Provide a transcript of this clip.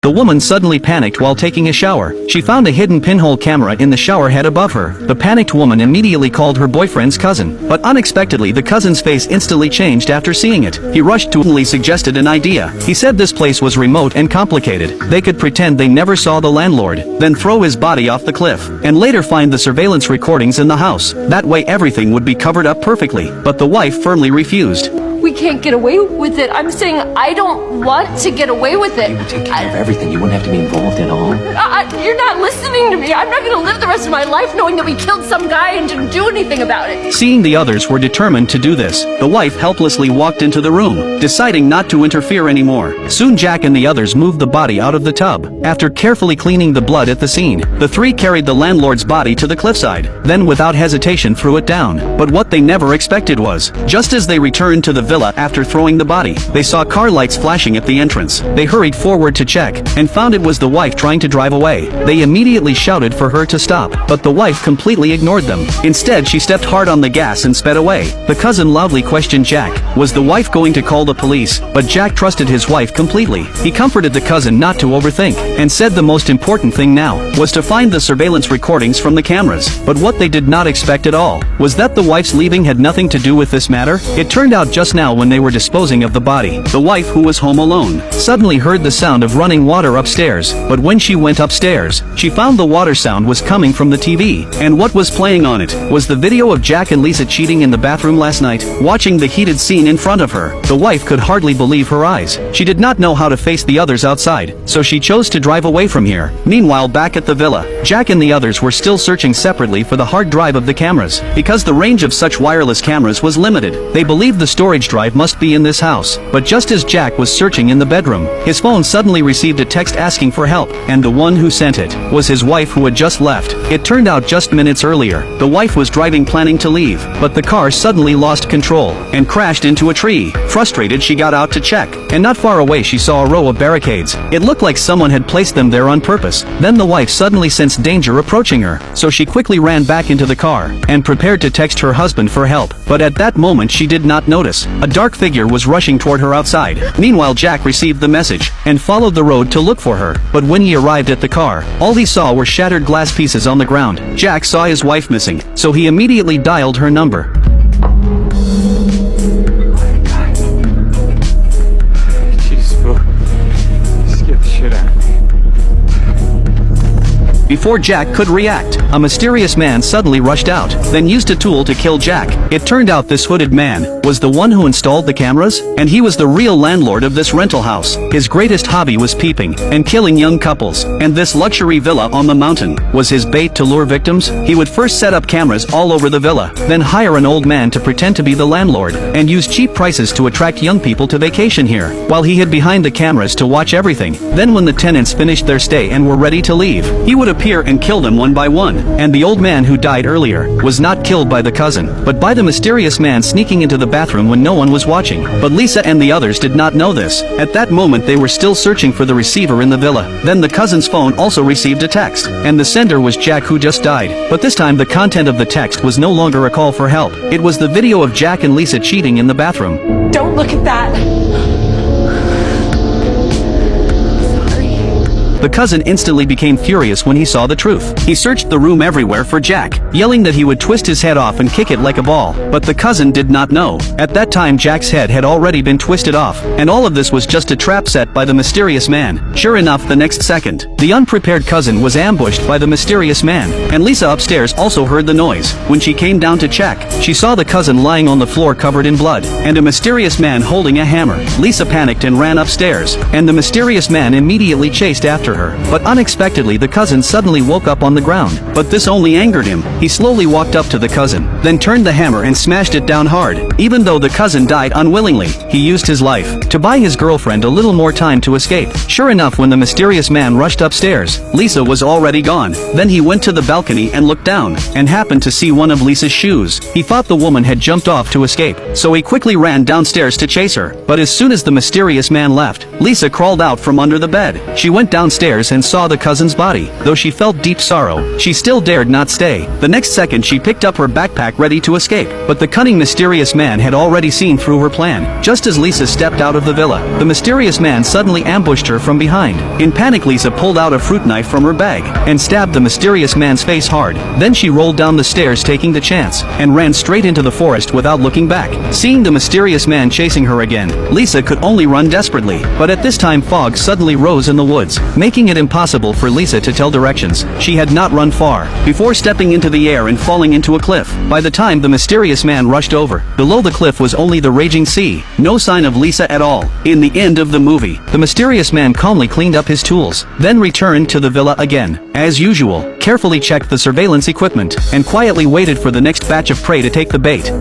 The woman suddenly panicked while taking a shower. She found a hidden pinhole camera in the shower head above her. The panicked woman immediately called her boyfriend's cousin. But unexpectedly the cousin's face instantly changed after seeing it. He rushed to and suggested an idea. He said this place was remote and complicated. They could pretend they never saw the landlord, then throw his body off the cliff, and later find the surveillance recordings in the house. That way everything would be covered up perfectly. But the wife firmly refused. We can't get away with it. I'm saying I don't want to get away with it. You would take care of everything. You wouldn't have to be involved at all. You're not listening to me. I'm not going to live the rest of my life knowing that we killed some guy and didn't do anything about it. Seeing the others were determined to do this, the wife helplessly walked into the room, deciding not to interfere anymore. Soon Jack and the others moved the body out of the tub. After carefully cleaning the blood at the scene, the three carried the landlord's body to the cliffside, then without hesitation threw it down. But what they never expected was, just as they returned to the villa after throwing the body, they saw car lights flashing at the entrance. They hurried forward to check, and found it was the wife trying to drive away. They immediately shouted for her to stop, but the wife completely ignored them. Instead, she stepped hard on the gas and sped away. The cousin loudly questioned Jack, was the wife going to call the police? But Jack trusted his wife completely. He comforted the cousin not to overthink, and said the most important thing now was to find the surveillance recordings from the cameras. But what they did not expect at all was that the wife's leaving had nothing to do with this matter. It turned out just now when they were disposing of the body, the wife, who was home alone, suddenly heard the sound of running water upstairs. But when she went upstairs, she found the water sound was coming from the TV, and what was playing on it was the video of Jack and Lisa cheating in the bathroom last night. Watching the heated scene in front of her, the wife could hardly believe her eyes. She did not know how to face the others outside, so she chose to drive away from here. Meanwhile, back at the villa, Jack and the others were still searching separately for the hard drive of the cameras, because the range of such wireless cameras was limited. They believed the storage drive must be in this house. But just as Jack was searching in the bedroom, his phone suddenly received a text asking for help, and the one who sent it was his wife, who had just left. It turned out just minutes earlier, the wife was driving planning to leave, but the car suddenly lost control and crashed into a tree. Frustrated, she got out to check, and not far away she saw a row of barricades. It looked like someone had placed them there on purpose. Then the wife suddenly sensed danger approaching her, so she quickly ran back into the car and prepared to text her husband for help. But at that moment she did not notice a dark figure was rushing toward her outside. Meanwhile, Jack received the message and followed the road to look for her. But when he arrived at the car, all he saw were shattered glass pieces on the ground. Jack saw his wife missing, so he immediately dialed her number. Before Jack could react, a mysterious man suddenly rushed out, then used a tool to kill Jack. It turned out this hooded man was the one who installed the cameras, and he was the real landlord of this rental house. His greatest hobby was peeping and killing young couples, and this luxury villa on the mountain was his bait to lure victims. He would first set up cameras all over the villa, then hire an old man to pretend to be the landlord, and use cheap prices to attract young people to vacation here, while he hid behind the cameras to watch everything. Then when the tenants finished their stay and were ready to leave, he would appear and kill them one by one. And the old man who died earlier was not killed by the cousin, but by the mysterious man sneaking into the bathroom when no one was watching. But Lisa and the others did not know this. At that moment they were still searching for the receiver in the villa. Then the cousin's phone also received a text, and the sender was Jack, who just died. But this time the content of the text was no longer a call for help. It was the video of Jack and Lisa cheating in the bathroom. Don't look at that. The cousin instantly became furious when he saw the truth. He searched the room everywhere for Jack, yelling that he would twist his head off and kick it like a ball. But the cousin did not know. At that time Jack's head had already been twisted off, and all of this was just a trap set by the mysterious man. Sure enough, the next second, the unprepared cousin was ambushed by the mysterious man, and Lisa upstairs also heard the noise. When she came down to check, she saw the cousin lying on the floor covered in blood, and a mysterious man holding a hammer. Lisa panicked and ran upstairs, and the mysterious man immediately chased after her. But unexpectedly the cousin suddenly woke up on the ground. But this only angered him. He slowly walked up to the cousin, then turned the hammer and smashed it down hard. Even though the cousin died unwillingly, he used his life to buy his girlfriend a little more time to escape. Sure enough, when the mysterious man rushed upstairs, Lisa was already gone. Then he went to the balcony and looked down, and happened to see one of Lisa's shoes. He thought the woman had jumped off to escape, so he quickly ran downstairs to chase her. But as soon as the mysterious man left, Lisa crawled out from under the bed. She went downstairs stairs and saw the cousin's body. Though she felt deep sorrow, she still dared not stay. The next second she picked up her backpack ready to escape. But the cunning mysterious man had already seen through her plan. Just as Lisa stepped out of the villa, the mysterious man suddenly ambushed her from behind. In panic, Lisa pulled out a fruit knife from her bag and stabbed the mysterious man's face hard. Then she rolled down the stairs taking the chance and ran straight into the forest without looking back. Seeing the mysterious man chasing her again, Lisa could only run desperately. But at this time fog suddenly rose in the woods, making it impossible for Lisa to tell directions. She had not run far before stepping into the air and falling into a cliff. By the time the mysterious man rushed over, below the cliff was only the raging sea. No sign of Lisa at all. In the end of the movie, the mysterious man calmly cleaned up his tools, then returned to the villa again. As usual, carefully checked the surveillance equipment, and quietly waited for the next batch of prey to take the bait.